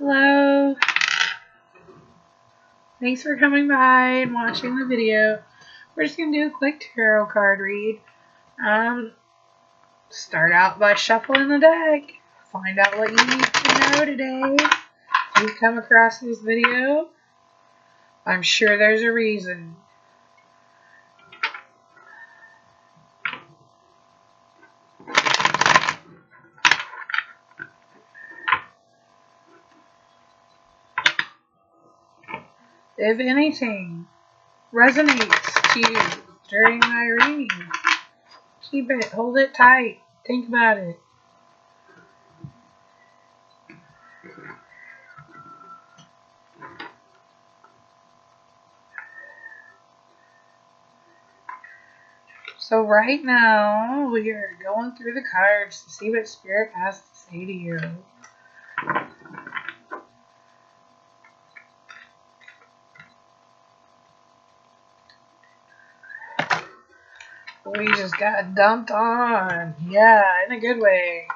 Hello. Thanks for coming by and watching the video. We're just going to do a quick tarot card read. Start out by shuffling the deck. Find out what you need to know today. If you've come across this video, I'm sure there's a reason. If anything resonates to you during my reading, keep it, hold it tight, think about it. So right now, we are going through the cards to see what Spirit has to say to you. We just got dumped on. Yeah, in a good way.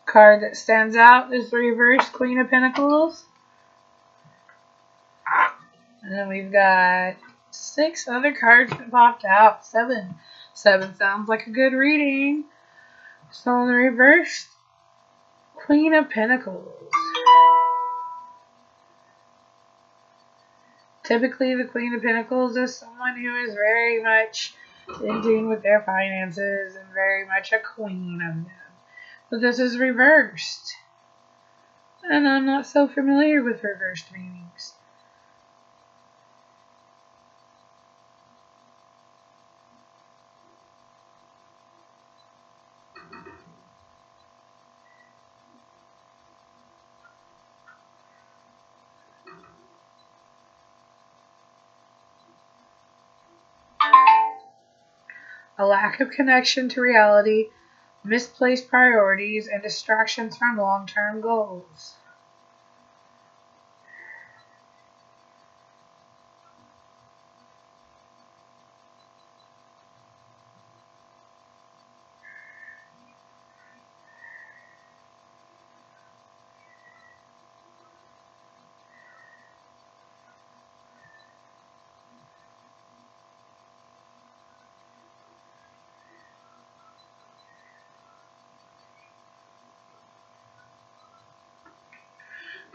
Card that stands out is the reverse Queen of Pentacles. And then we've got 6 other cards that popped out. 7. 7 sounds like a good reading. So in the reverse Queen of Pentacles. Typically, the Queen of Pentacles is someone who is very much in tune with their finances and very much a queen of them. But this is reversed. And I'm not so familiar with reversed meanings. A lack of connection to reality, misplaced priorities, and distractions from long-term goals.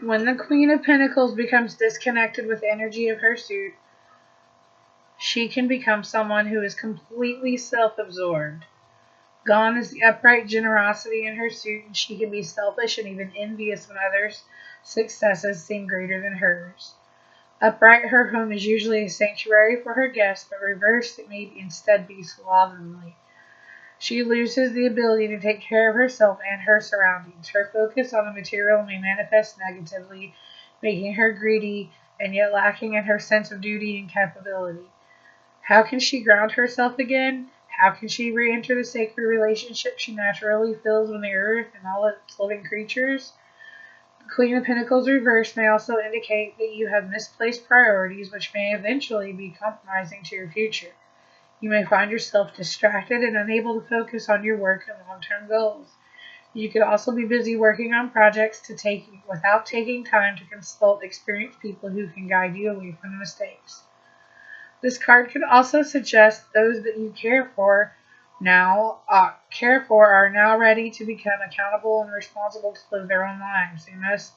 When the Queen of Pentacles becomes disconnected with the energy of her suit, she can become someone who is completely self-absorbed. Gone is the upright generosity in her suit, and she can be selfish and even envious when others' successes seem greater than hers. Upright, her home is usually a sanctuary for her guests, but reversed, it may instead be slovenly. She loses the ability to take care of herself and her surroundings. Her focus on the material may manifest negatively, making her greedy and yet lacking in her sense of duty and capability. How can she ground herself again? How can she re-enter the sacred relationship she naturally feels with the earth and all its living creatures? The Queen of Pentacles reversed may also indicate that you have misplaced priorities, which may eventually be compromising to your future. You may find yourself distracted and unable to focus on your work and long-term goals. You could also be busy working on projects without taking time to consult experienced people who can guide you away from mistakes. This card could also suggest those that you care for are now ready to become accountable and responsible to live their own lives. They must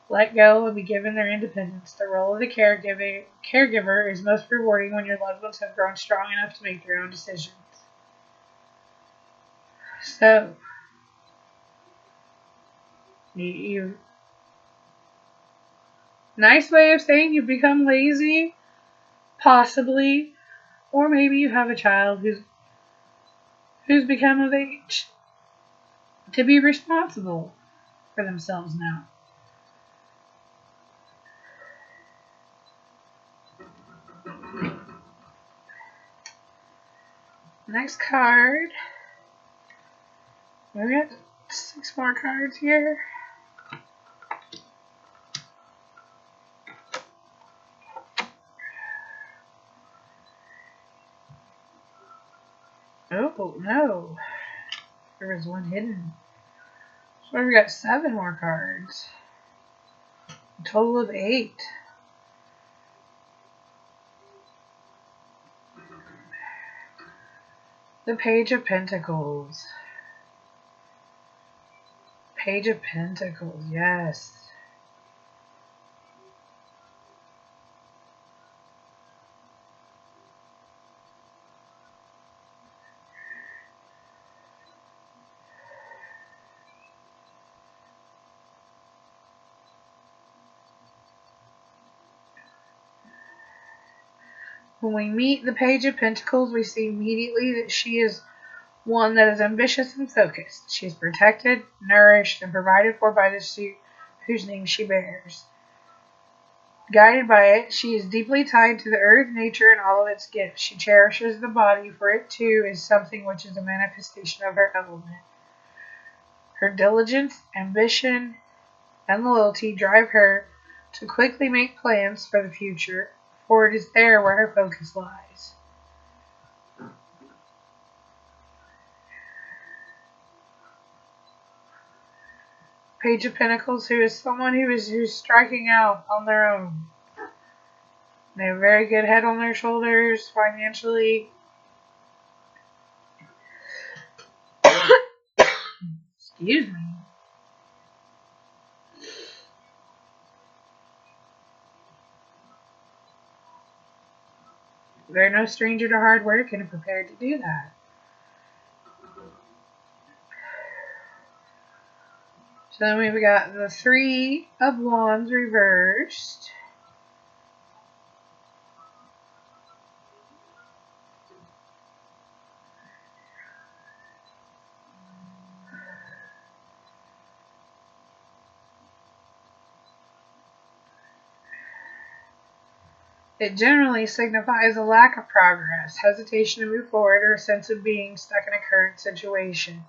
let go and be given their independence. The role of the caregiver is most rewarding when your loved ones have grown strong enough to make their own decisions. So, nice way of saying you've become lazy, possibly, or maybe you have a child who's become of age to be responsible for themselves now. Next card. We got 6 more cards here. Oh, no. There was one hidden. So we've got 7 more cards. A total of 8. The Page of Pentacles. Page of Pentacles, yes. When we meet the Page of Pentacles, we see immediately that she is one that is ambitious and focused. She is protected, nourished, and provided for by the suit whose name she bears. Guided by it, she is deeply tied to the earth, nature, and all of its gifts. She cherishes the body, for it too is something which is a manifestation of her element. Her diligence, ambition, and loyalty drive her to quickly make plans for the future, for it is there where her focus lies. Page of Pentacles, who is someone who's striking out on their own. They have a very good head on their shoulders financially. Excuse me. They're no stranger to hard work and are prepared to do that. So then we've got the 3 of Wands reversed. It generally signifies a lack of progress, hesitation to move forward, or a sense of being stuck in a current situation.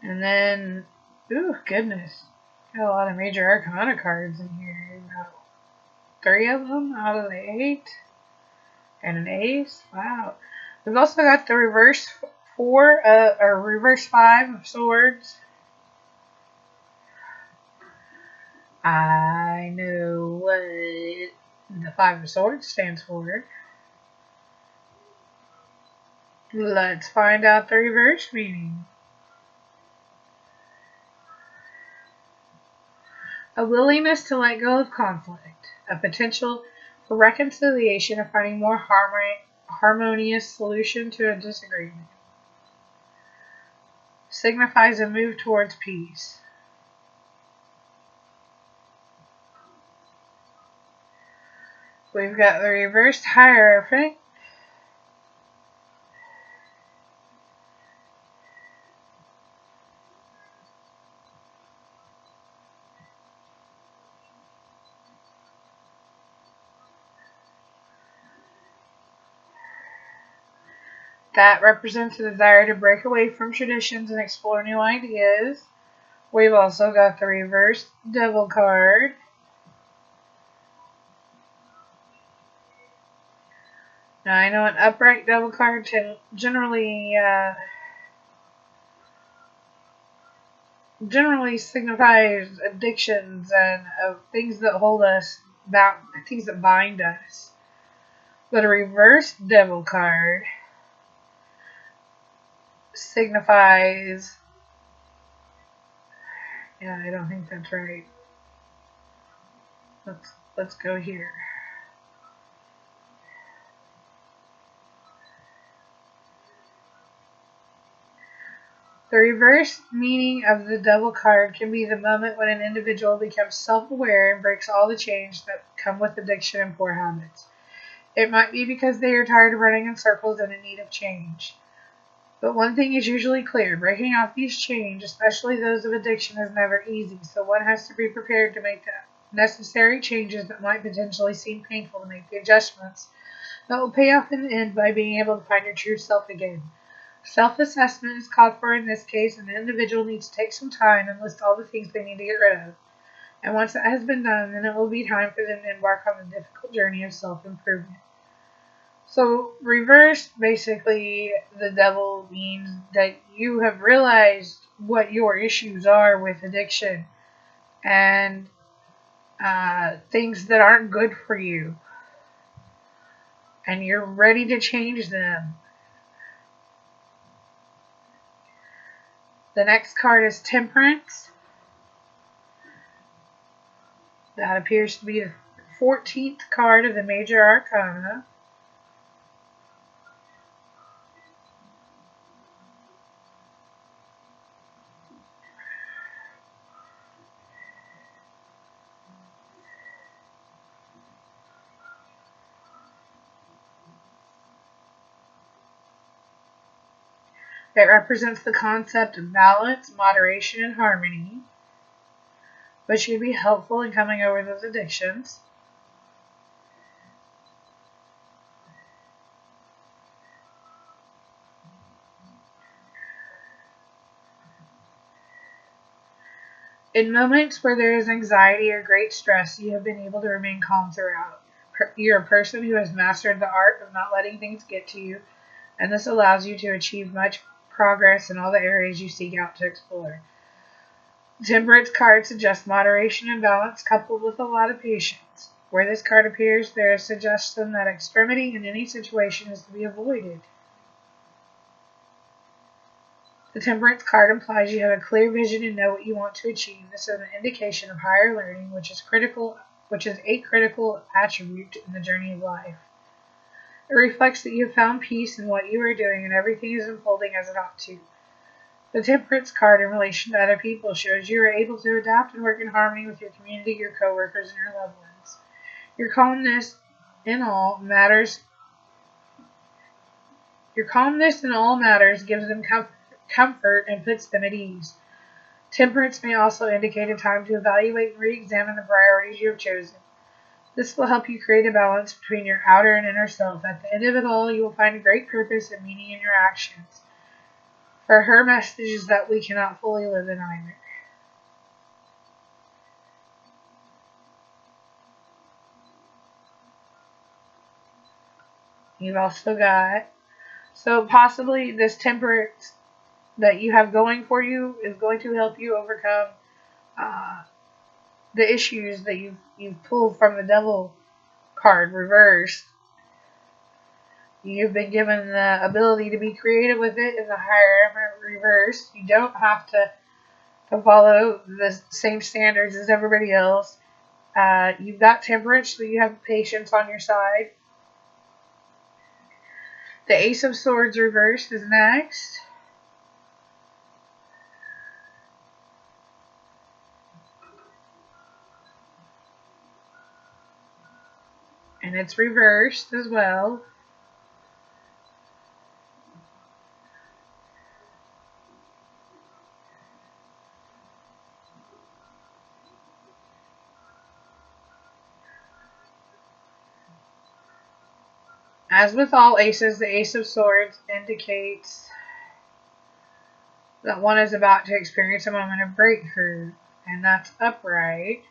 And then, ooh, goodness, got a lot of major arcana cards in here. Got 3 of them out of the 8, and an ace. Wow. We've also got the reverse 4, or reverse 5 of swords. I know what the 5 of swords stands for. Let's find out the reverse meaning. A willingness to let go of conflict, a potential for reconciliation or finding more harmonious solution to a disagreement. Signifies a move towards peace. We've got the reversed Hierophant. That represents a desire to break away from traditions and explore new ideas. We've also got the reversed Devil card. Now, I know an upright Devil card generally signifies addictions and things that hold us back, things that bind us. But a reversed Devil card signifies, yeah, I don't think that's right. Let's go here. The reverse meaning of the Devil card can be the moment when an individual becomes self-aware and breaks all the chains that come with addiction and poor habits. It might be because they are tired of running in circles and in need of change. But one thing is usually clear, breaking off these chains, especially those of addiction, is never easy, so one has to be prepared to make the necessary changes that might potentially seem painful, to make the adjustments that will pay off in the end by being able to find your true self again. Self-assessment is called for in this case, and the individual needs to take some time and list all the things they need to get rid of. And once that has been done, then it will be time for them to embark on the difficult journey of self-improvement. So, reverse, basically, the devil, means that you have realized what your issues are with addiction and things that aren't good for you, and you're ready to change them. The next card is Temperance. That appears to be the 14th card of the Major Arcana. It represents the concept of balance, moderation, and harmony, which can be helpful in coming over those addictions. In moments where there is anxiety or great stress, you have been able to remain calm throughout. You're a person who has mastered the art of not letting things get to you, and this allows you to achieve much progress in all the areas you seek out to explore. The Temperance card suggests moderation and balance coupled with a lot of patience. Where this card appears, there is a suggestion that extremity in any situation is to be avoided. The Temperance card implies you have a clear vision and know what you want to achieve. This is an indication of higher learning, which is a critical attribute in the journey of life. It reflects that you have found peace in what you are doing and everything is unfolding as it ought to. The Temperance card in relation to other people shows you are able to adapt and work in harmony with your community, your coworkers, and your loved ones. Your calmness in all matters gives them comfort and puts them at ease. Temperance may also indicate a time to evaluate and re-examine the priorities you have chosen. This will help you create a balance between your outer and inner self. At the end of it all, you will find a great purpose and meaning in your actions. For her message is that we cannot fully live in either. You've also got, so possibly this temperance that you have going for you is going to help you overcome the issues that you've pulled from the Devil card reversed. You've been given the ability to be creative with it in the Higher Element reverse. You don't have to follow the same standards as everybody else. You've got Temperance, so you have patience on your side. The Ace of Swords reversed is next. And it's reversed as well. As with all aces, the Ace of Swords indicates that one is about to experience a moment of breakthrough, and that's upright.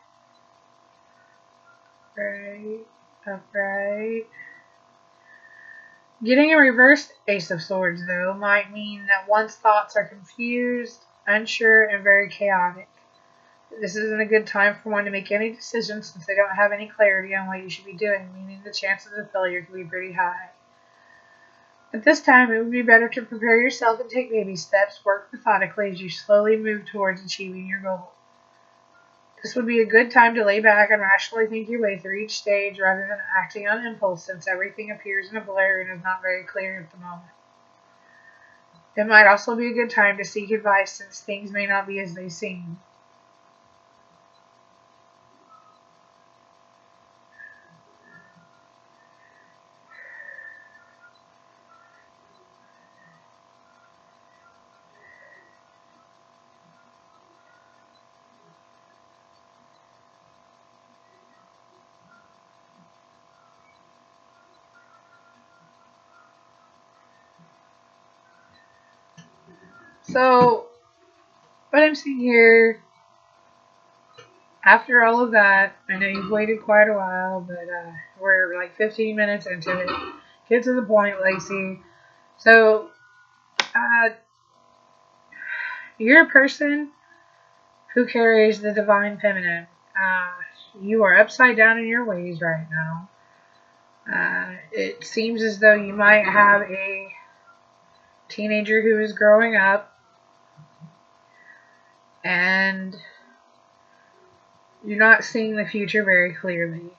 Right, upright. Getting a reversed Ace of Swords, though, might mean that one's thoughts are confused, unsure, and very chaotic. This isn't a good time for one to make any decisions since they don't have any clarity on what you should be doing, meaning the chances of failure can be pretty high. At this time, it would be better to prepare yourself and take baby steps, work methodically as you slowly move towards achieving your goal. This would be a good time to lay back and rationally think your way through each stage rather than acting on impulse, since everything appears in a blur and is not very clear at the moment. It might also be a good time to seek advice since things may not be as they seem. So, what I'm seeing here, after all of that, I know you've waited quite a while, but we're like 15 minutes into it. Get to the point, Lacey. So, You're a person who carries the divine feminine. You are upside down in your ways right now. It seems as though you might have a teenager who is growing up, and you're not seeing the future very clearly.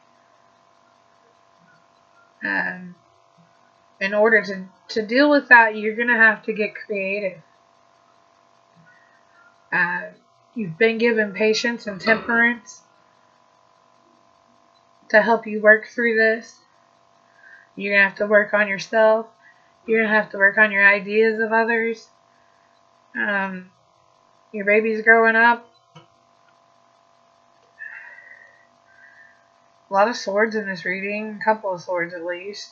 In order to deal with that, you're going to have to get creative. Uh, you've been given patience and temperance to help you work through this. You're going to have to work on yourself. You're going to have to work on your ideas of others. Your baby's growing up. A lot of swords in this reading. A couple of swords at least.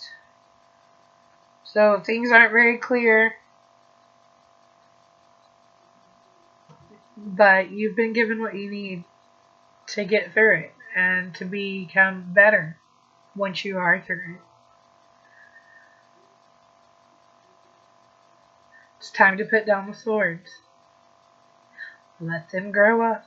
So things aren't very clear. But you've been given what you need to get through it and to become better once you are through it. It's time to put down the swords. Let them grow up.